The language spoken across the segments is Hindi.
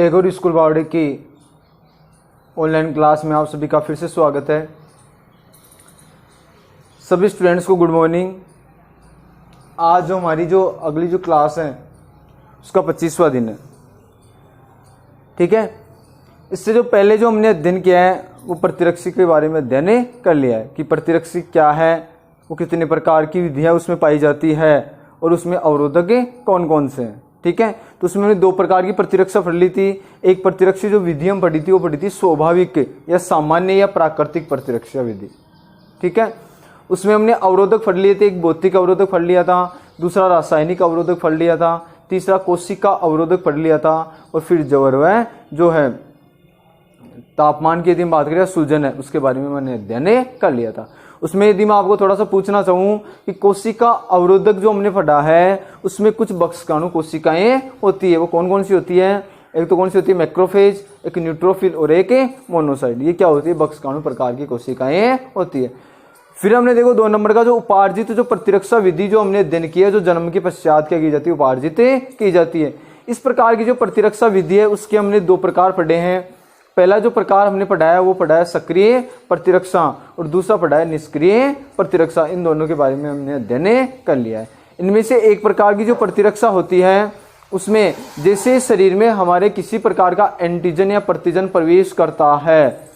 टैगोर स्कूल बावड़े की ऑनलाइन क्लास में आप सभी का फिर से स्वागत है। सभी स्टूडेंट्स को गुड मॉर्निंग। आज जो हमारी अगली क्लास है उसका 25वां दिन है, ठीक है। इससे जो पहले जो हमने अध्ययन किया है वो प्रतिरक्षी के बारे में अध्ययन कर लिया है कि प्रतिरक्षी क्या है, वो कितने प्रकार की विधियां उसमें पाई जाती है और उसमें अवरोधक कौन कौन से हैं, ठीक है। तो उसमें हमने दो प्रकार की प्रतिरक्षा पढ़ ली थी। एक प्रतिरक्षी जो विधि हम पढ़ी थी वो पढ़ी थी स्वाभाविक या सामान्य या प्राकृतिक प्रतिरक्षा विधि, ठीक है। उसमें हमने अवरोधक पढ़ लिए थे, एक भौतिक अवरोधक पढ़ लिया था, दूसरा रासायनिक अवरोधक पढ़ लिया था, तीसरा कोशिका अवरोधक पढ़ लिया था और फिर जो है तापमान की यदि हम बात करें सूजन है उसके बारे में मैंने अध्ययन कर लिया था। उसमें यदि मैं आपको थोड़ा सा पूछना चाहूँ कि कोशिका अवरोधक जो हमने पढ़ा है उसमें कुछ बक्सकाणु कोशिकाएं होती है, वो कौन कौन सी होती है? एक तो कौन सी होती है? मैक्रोफेज, एक न्यूट्रोफिल और एक मोनोसाइट। ये क्या होती है? बक्सकाणु प्रकार की कोशिकाएं होती है। फिर हमने देखो 2 नंबर का जो उपार्जित जो प्रतिरक्षा विधि जो हमने अध्ययन किया, जो जन्म के पश्चात क्या की जाती है? उपार्जित की जाती है। इस प्रकार की जो प्रतिरक्षा विधि है उसके हमने 2 प्रकार पढ़े हैं। पहला जो प्रकार हमने पढ़ा है वो पढ़ा है सक्रिय प्रतिरक्षा और दूसरा पढ़ा है निष्क्रिय प्रतिरक्षा। इन दोनों के बारे में हमने अध्ययन कर लिया है। इनमें से एक प्रकार की जो प्रतिरक्षा होती है उसमें जैसे शरीर में हमारे किसी प्रकार का एंटीजन या प्रतिजन प्रवेश करता है,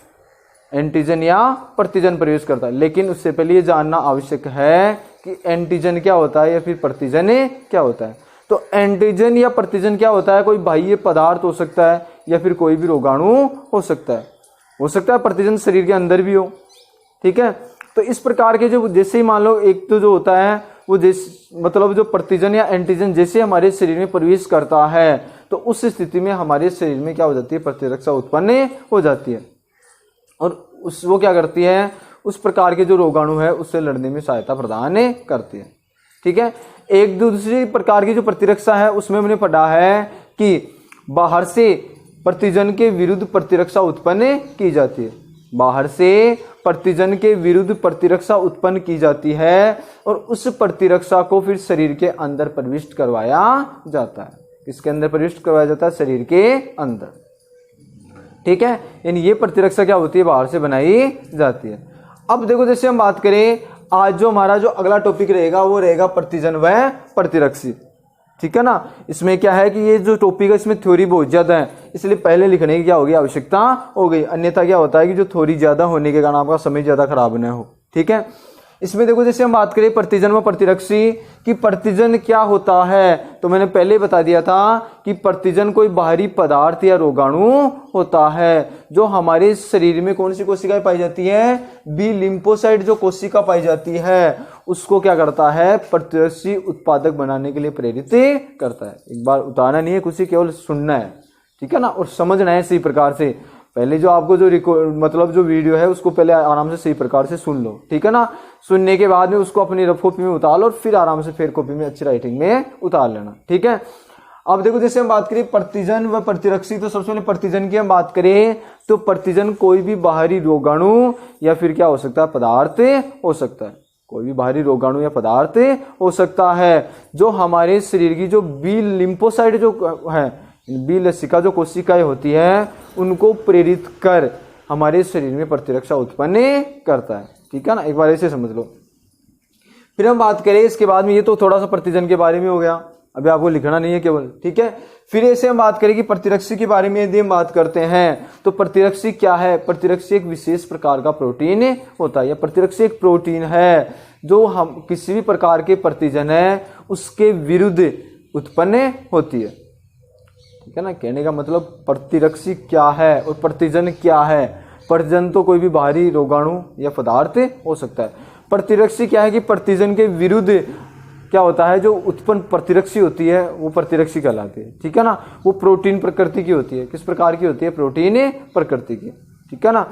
एंटीजन या प्रतिजन प्रवेश करता है, लेकिन उससे पहले ये जानना आवश्यक है कि एंटीजन क्या होता है या फिर प्रतिजन क्या होता है। तो एंटीजन या प्रतिजन क्या होता है? कोई बाह्य पदार्थ हो सकता है या फिर कोई भी रोगाणु हो सकता है प्रतिजन शरीर के अंदर भी हो, ठीक है। तो इस प्रकार के जो जैसे ही मान लो एक तो जो होता है वो मतलब जो प्रतिजन या एंटीजन जैसे हमारे शरीर में प्रवेश करता है तो उस स्थिति में हमारे शरीर में क्या हो जाती है? प्रतिरक्षा उत्पन्न हो जाती है और वो क्या करती है? उस प्रकार के जो रोगाणु है उससे लड़ने में सहायता प्रदान करती है, ठीक है। एक दूसरी प्रकार की जो प्रतिरक्षा है उसमें हमने पढ़ा है कि बाहर से प्रतिजन के विरुद्ध प्रतिरक्षा उत्पन्न की जाती है। बाहर से प्रतिजन के विरुद्ध प्रतिरक्षा उत्पन्न की जाती है और उस प्रतिरक्षा को फिर शरीर के अंदर प्रविष्ट करवाया जाता है। किसके अंदर प्रविष्ट करवाया जाता है? शरीर के अंदर, ठीक है। यानी ये प्रतिरक्षा क्या होती है? बाहर से बनाई जाती है। अब देखो जैसे हम बात करें, आज जो हमारा जो अगला टॉपिक रहेगा वो रहेगा प्रतिजन व प्रतिरक्षी, ठीक है ना। इसमें क्या है कि ये जो टॉपिक है इसमें थ्योरी बहुत ज्यादा है, इसलिए पहले लिखने की क्या होगी? आवश्यकता हो गई। अन्यथा क्या होता है कि जो थ्योरी ज्यादा होने के कारण आपका समय ज्यादा खराब न हो, ठीक है। इसमें देखो जैसे हम बात करें प्रतिजन व प्रतिरक्षी कि प्रतिजन क्या होता है, तो मैंने पहले बता दिया था कि प्रतिजन कोई बाहरी पदार्थ या रोगाणु होता है जो हमारे शरीर में कौन सी कोशिकाएं पाई जाती है? बी लिम्फोसाइट जो कोशिका पाई जाती है उसको क्या करता है? प्रतिरक्षी उत्पादक बनाने के लिए प्रेरित करता है। एक बार उतारना नहीं है, कुछ केवल सुनना है, ठीक है ना, और समझना है सही प्रकार से। पहले जो आपको जो वीडियो है उसको पहले आराम से सही प्रकार से सुन लो, ठीक है ना। सुनने के बाद में उसको अपनी रफ कॉपी में उतार लो और फिर आराम से फेयर कॉपी में अच्छी राइटिंग में उतार लेना, ठीक है। अब देखो जैसे हम बात करें प्रतिजन व प्रतिरक्षी, तो सबसे पहले प्रतिजन की हम बात करें तो प्रतिजन कोई भी बाहरी रोगाणु या फिर क्या हो सकता है? पदार्थ हो सकता है। कोई भी बाहरी रोगाणु या पदार्थ हो सकता है जो हमारे शरीर की जो बी लिम्फोसाइट जो है, बी लसिका जो कोशिकाएं होती है उनको प्रेरित कर हमारे शरीर में प्रतिरक्षा उत्पन्न करता है, ठीक है ना। एक बार ऐसे समझ लो। फिर हम बात करें इसके बाद में, ये तो थोड़ा सा प्रतिजन के बारे में हो गया, अभी आपको लिखना नहीं है केवल, ठीक है। फिर ऐसे हम बात करें कि प्रतिरक्षी के बारे में यदि हम बात करते हैं तो प्रतिरक्षी क्या है? प्रतिरक्षी एक विशेष प्रकार का प्रोटीन होता है या प्रतिरक्षी एक प्रोटीन है जो हम किसी भी प्रकार के प्रतिजन है उसके विरुद्ध उत्पन्न होती है, ठीक है ना। कहने का मतलब प्रतिरक्षी क्या है और प्रतिजन क्या है? प्रतिजन तो कोई भी बाहरी रोगाणु या पदार्थ हो सकता है। प्रतिरक्षी क्या है कि प्रतिजन के विरुद्ध क्या होता है? जो उत्पन्न प्रतिरक्षी होती है वो प्रतिरक्षी कहलाती है, ठीक है ना। वो प्रोटीन प्रकृति की होती है। किस प्रकार की होती है? प्रोटीन प्रकृति की, ठीक है ना।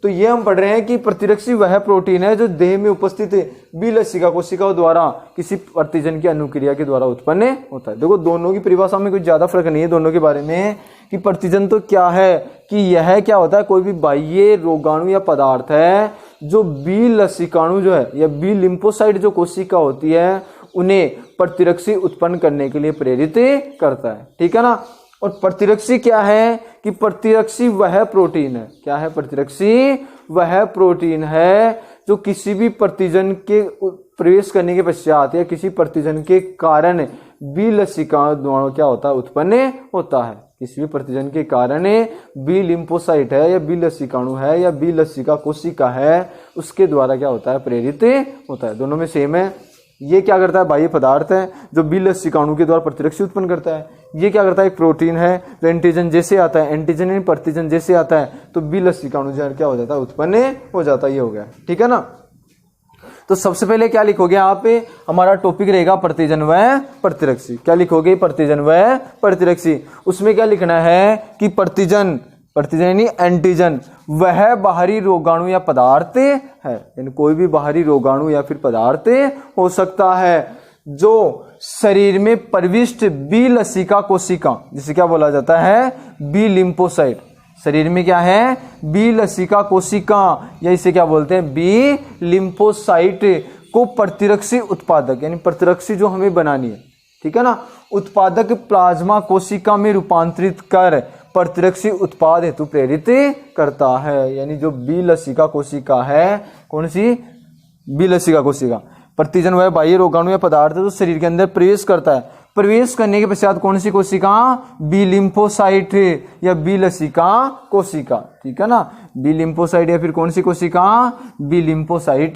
तो ये हम पढ़ रहे हैं कि प्रतिरक्षी वह प्रोटीन है जो देह में उपस्थित बी लसिका कोशिकाओं द्वारा किसी प्रतिजन की अनुक्रिया के द्वारा उत्पन्न होता है। देखो दोनों की परिभाषा में कुछ ज्यादा फर्क नहीं है दोनों के बारे में कि प्रतिजन तो क्या है कि यह क्या होता है? कोई भी बाह्य रोगाणु या पदार्थ है जो बी लसिकाणु जो है या बी लिम्फोसाइट जो कोशिका होती है उन्हें प्रतिरक्षी उत्पन्न करने के लिए प्रेरित करता है, ठीक है ना। और प्रतिरक्षी क्या है कि प्रतिरक्षी वह प्रोटीन है, क्या है प्रतिरक्षी? वह प्रोटीन है जो किसी भी प्रतिजन के प्रवेश करने के पश्चात या किसी प्रतिजन के कारण बी लसिका द्वारा क्या होता है? उत्पन्न होता है। किसी भी प्रतिजन के कारण बी लिम्फोसाइट है या बी लसिकाणु है या बी लसिका कोशिका है, उसके द्वारा क्या होता है? प्रेरित होता है। दोनों में सेम है। ये क्या करता है? बाह्य पदार्थ है जो बी लसिकाणु के द्वारा प्रतिरक्षी उत्पन्न करता है। ये क्या करता है? एक प्रोटीन है जो एंटीजन जैसे आता है, एंटीजन यानी प्रतिजन जैसे आता है, तो बी लसिकाणु जो क्या हो जाता है? उत्पन्न हो जाता है। ये हो गया, ठीक है ना। तो सबसे पहले क्या लिखोगे आप? हमारा टॉपिक रहेगा प्रतिजन व प्रतिरक्षी। क्या लिखोगे? प्रतिजन व प्रतिरक्षी। उसमें क्या लिखना है कि प्रतिजन यानी एंटीजन वह बाहरी रोगाणु या पदार्थ है, यानी कोई भी बाहरी रोगाणु या फिर पदार्थ हो सकता है जो शरीर में प्रविष्ट बी लसिका कोशिका, जिसे क्या बोला जाता है? B lymphocyte. शरीर में क्या है? बी लसिका कोशिका, या इसे क्या बोलते हैं? बी लिम्फोसाइट को प्रतिरक्षी उत्पादक, यानी प्रतिरक्षी जो हमें बनानी है, ठीक है ना, उत्पादक प्लाज्मा कोशिका में रूपांतरित कर प्रतिरक्षी उत्पाद हेतु प्रेरित करता है। यानी जो बी लसिका कोशिका है, कौन सी? बी लसिका कोशिका। प्रतिजन वह बाह्य रोगाणु या पदार्थ है जो शरीर के अंदर प्रवेश करता है। प्रवेश करने के पश्चात कौन सी कोशिका? बी लिम्फोसाइट या बी लसिका कोशिका, ठीक है ना। बी लिम्फोसाइट या फिर कौन सी कोशिका? बी लिम्फोसाइट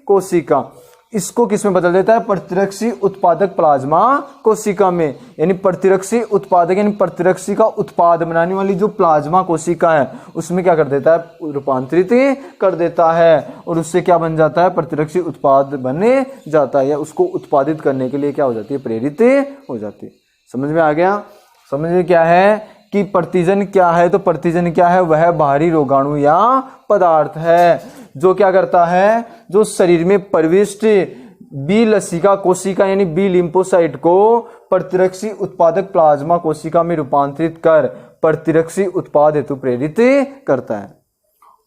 कोशिका। इसको किस में बदल देता है? प्रतिरक्षी उत्पादक प्लाज्मा कोशिका में। यानी प्रतिरक्षी उत्पादक यानी प्रतिरक्षी का उत्पाद बनाने वाली जो प्लाज्मा कोशिका है उसमें क्या कर देता है? रूपांतरित कर देता है, और उससे क्या बन जाता है? प्रतिरक्षी उत्पाद बने जाता है, या उसको उत्पादित करने के लिए क्या हो जाती है? प्रेरित हो जाती है। समझ में आ गया? समझ में क्या है कि प्रतिजन क्या है? तो प्रतिजन क्या है? वह बाहरी रोगाणु या पदार्थ है जो क्या करता है? जो शरीर में प्रविष्ट बी लसिका कोशिका यानी बी लिम्फोसाइट को प्रतिरक्षी उत्पादक प्लाज्मा कोशिका में रूपांतरित कर प्रतिरक्षी उत्पाद हेतु प्रेरित करता है,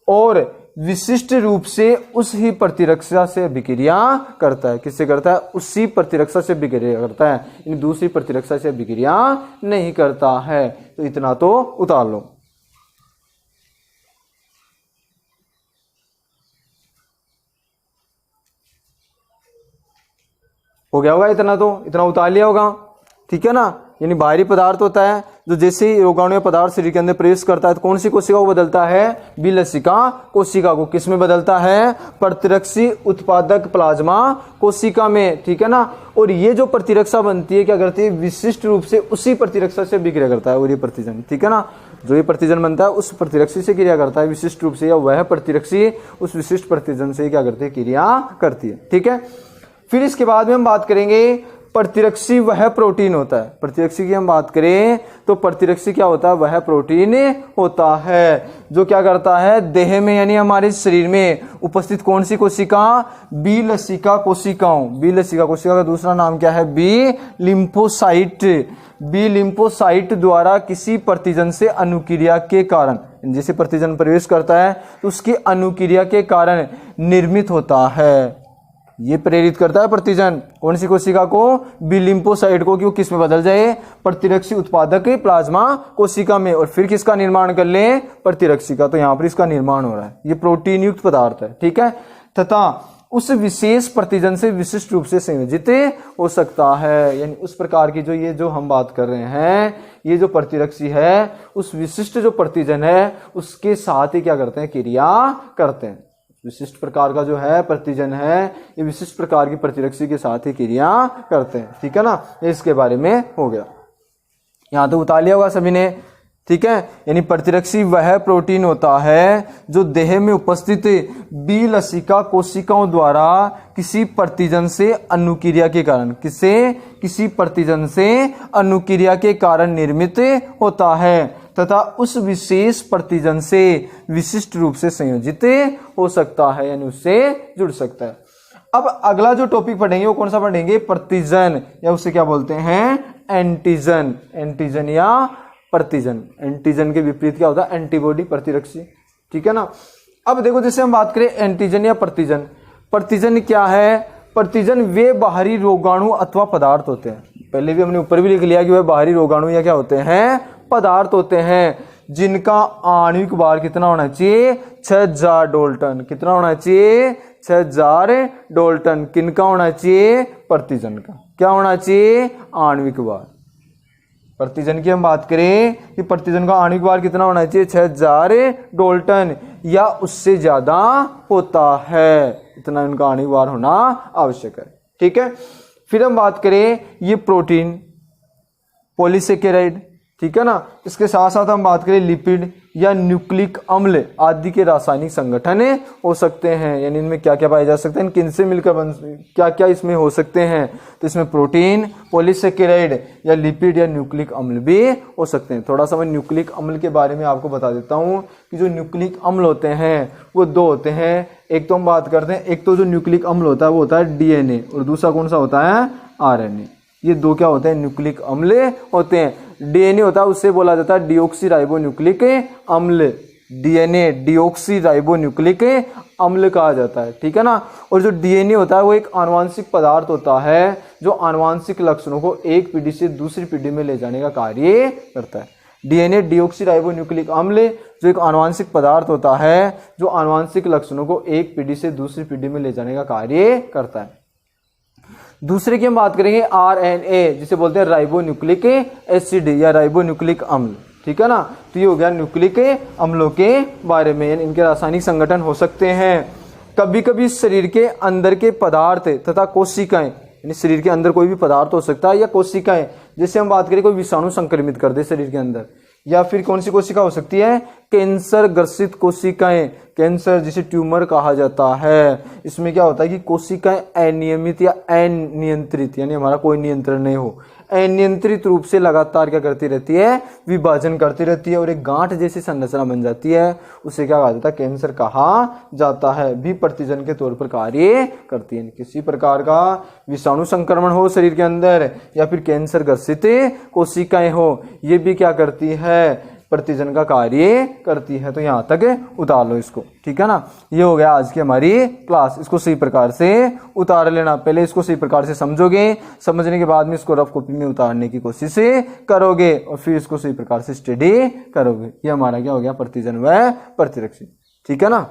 और विशिष्ट रूप से उस ही प्रतिरक्षा से अभिक्रिया करता है। किससे करता है? उसी प्रतिरक्षा से अभिक्रिया करता है, यानी दूसरी प्रतिरक्षा से अभिक्रिया नहीं करता है। तो इतना तो उतार लो। हो गया होगा इतना, तो इतना उतार लिया होगा, ठीक है ना। यानी बाहरी पदार्थ होता है जो जैसे ही रोगाणु या पदार्थ शरीर के अंदर प्रवेश करता है तो कौन सी कोशिका को बदलता है? बी लसिका कोशिका को। किस में बदलता है? प्रतिरक्षी उत्पादक प्लाज्मा कोशिका में, ठीक है ना। और ये जो प्रतिरक्षा बनती है क्या करती है? विशिष्ट रूप से उसी प्रतिरक्षा से अभिक्रिया करता है, और ये प्रतिजन, ठीक है ना, जो ये प्रतिजन बनता है उस प्रतिरक्षी से क्रिया करता है विशिष्ट रूप से, या वह प्रतिरक्षी उस विशिष्ट प्रतिजन से क्या करती है? क्रिया करती है, ठीक है। फिर इसके बाद में हम बात करेंगे प्रतिरक्षी वह प्रोटीन होता है। प्रतिरक्षी की हम बात करें तो प्रतिरक्षी क्या होता है? वह प्रोटीन होता है जो क्या करता है? देह में यानी हमारे शरीर में उपस्थित कौन सी कोशिका? बी लसिका कोशिकाओं। बी लसिका कोशिका का दूसरा नाम क्या है? B lymphocyte. बी लिम्फोसाइट द्वारा किसी प्रतिजन से अनुक्रिया के कारण, जैसे प्रतिजन प्रवेश करता है तो उसकी अनुक्रिया के कारण निर्मित होता है। ये प्रेरित करता है प्रतिजन कौन सी कोशिका को? बी लिम्फोसाइट को, क्यों? किस में बदल जाए? प्रतिरक्षी उत्पादक प्लाज्मा कोशिका में, और फिर किसका निर्माण कर ले? प्रतिरक्षी का। तो यहाँ पर इसका निर्माण हो रहा है। ये प्रोटीन युक्त पदार्थ है, ठीक है, तथा उस विशेष प्रतिजन से विशिष्ट रूप से संयोजित हो सकता है। यानी उस प्रकार की जो हम बात कर रहे हैं, ये जो प्रतिरक्षी है उस विशिष्ट जो प्रतिजन है उसके साथ ही क्या करते हैं? क्रिया करते हैं। विशिष्ट प्रकार का जो है प्रतिजन है ये विशिष्ट प्रकार की प्रतिरक्षी के साथ ही क्रिया करते हैं, ठीक है ना। ये इसके बारे में हो गया। यहां तो उतार लिया होगा सभी ने, ठीक है। यानी प्रतिरक्षी वह प्रोटीन होता है जो देह में उपस्थित बी लसिका कोशिकाओं द्वारा किसी प्रतिजन से अनुक्रिया के कारण, किसी प्रतिजन से अनुक्रिया के कारण निर्मित होता है तथा उस विशेष प्रतिजन से विशिष्ट रूप से संयोजित हो सकता है, यानी उससे जुड़ सकता है। अब अगला जो टॉपिक पढ़ेंगे वो कौन सा पढ़ेंगे? प्रतिजन, या उसे क्या बोलते हैं? एंटीजन। एंटीजन या प्रतिजन। एंटीजन के विपरीत क्या होता है? एंटीबॉडी, प्रतिरक्षी, ठीक है ना। अब देखो जैसे हम बात करें एंटीजन या प्रतिजन, प्रतिजन क्या है? प्रतिजन वे बाहरी रोगाणु अथवा पदार्थ होते हैं। पहले भी हमने ऊपर भी लिख लिया कि वह बाहरी रोगाणु या क्या होते हैं? पदार्थ होते हैं जिनका आणविक भार कितना होना चाहिए, 6000 डाल्टन। कितना होना चाहिए, 6000 डाल्टन। किनका होना चाहिए, प्रतिजन का। क्या होना चाहिए, आणविक भार। प्रतिजन की हम बात करें कि प्रतिजन का आणविक भार कितना होना चाहिए, 6000 डाल्टन या उससे ज्यादा होता है। इतना इनका आणविक भार होना आवश्यक है। ठीक है, फिर हम बात करें ये प्रोटीन, पॉलीसेकेराइड, ठीक है ना। इसके साथ साथ हम बात करें लिपिड या न्यूक्लिक अम्ल आदि के रासायनिक संगठन हो सकते हैं। यानी इनमें क्या क्या पाए जा सकते हैं, किनसे मिलकर क्या क्या इसमें हो सकते हैं। तो इसमें प्रोटीन, पॉलीसेकेराइड या लिपिड या न्यूक्लिक अम्ल भी हो सकते हैं। थोड़ा सा मैं न्यूक्लिक अम्ल के बारे में आपको बता देता हूँ कि जो न्यूक्लिक अम्ल होते हैं वो दो होते हैं। एक तो हम बात करते हैं, एक तो जो न्यूक्लिक अम्ल होता है वो होता है डीएनए, और दूसरा कौन सा होता है, आरएनए। ये दो क्या होते हैं, न्यूक्लिक अम्ल होते हैं। डीएनए होता है उससे बोला जाता है डिऑक्सी राइबो न्यूक्लिक अम्ल। डीएनए डिऑक्सी राइबो न्यूक्लिक अम्ल कहा जाता है, ठीक है ना। और जो डीएनए होता है वो एक आनुवांशिक पदार्थ होता है जो आनुवांशिक लक्षणों को एक पीढ़ी से दूसरी पीढ़ी में ले जाने का कार्य करता है। डीएनए डिऑक्सी राइबो न्यूक्लिक अम्ल जो एक आनुवांशिक पदार्थ होता है जो आनुवांशिक लक्षणों को एक पीढ़ी से दूसरी पीढ़ी में ले जाने का कार्य करता है। दूसरे की हम बात करेंगे आरएनए, जिसे बोलते हैं राइबो न्यूक्लिक एसिड या राइबो न्यूक्लिक अम्ल, ठीक है ना। तो ये हो गया न्यूक्लिक अम्लों के बारे में, इनके रासायनिक संगठन हो सकते हैं। कभी कभी शरीर के अंदर के पदार्थ तथा कोशिकाएं, यानी शरीर के अंदर कोई भी पदार्थ हो सकता है या कोशिकाएं, जैसे हम बात करें कोई विषाणु संक्रमित कर दे शरीर के अंदर, या फिर कौन सी कोशिका हो सकती है, कैंसर ग्रसित कोशिकाएं। कैंसर जिसे ट्यूमर कहा जाता है, इसमें क्या होता है कि कोशिकाएं अनियमित या अनियंत्रित, यानी हमारा कोई नियंत्रण नहीं हो, अनियंत्रित रूप से लगातार क्या करती रहती है, विभाजन करती रहती है और एक गांठ जैसी संरचना बन जाती है। उसे क्या कहा जाता है, कैंसर कहा जाता है। भी प्रतिजन के तौर पर कार्य करती है। किसी प्रकार का विषाणु संक्रमण हो शरीर के अंदर या फिर कैंसर ग्रसित कोशिकाएं हो, ये भी क्या करती है, प्रतिजन का कार्य करती है। तो यहाँ तक उतार लो इसको, ठीक है ना। ये हो गया आज की हमारी क्लास। इसको सही प्रकार से उतार लेना। पहले इसको सही प्रकार से समझोगे, समझने के बाद में इसको रफ कॉपी में उतारने की कोशिश करोगे और फिर इसको सही प्रकार से स्टडी करोगे। ये हमारा क्या हो गया, प्रतिजन व प्रतिरक्षी, ठीक है ना।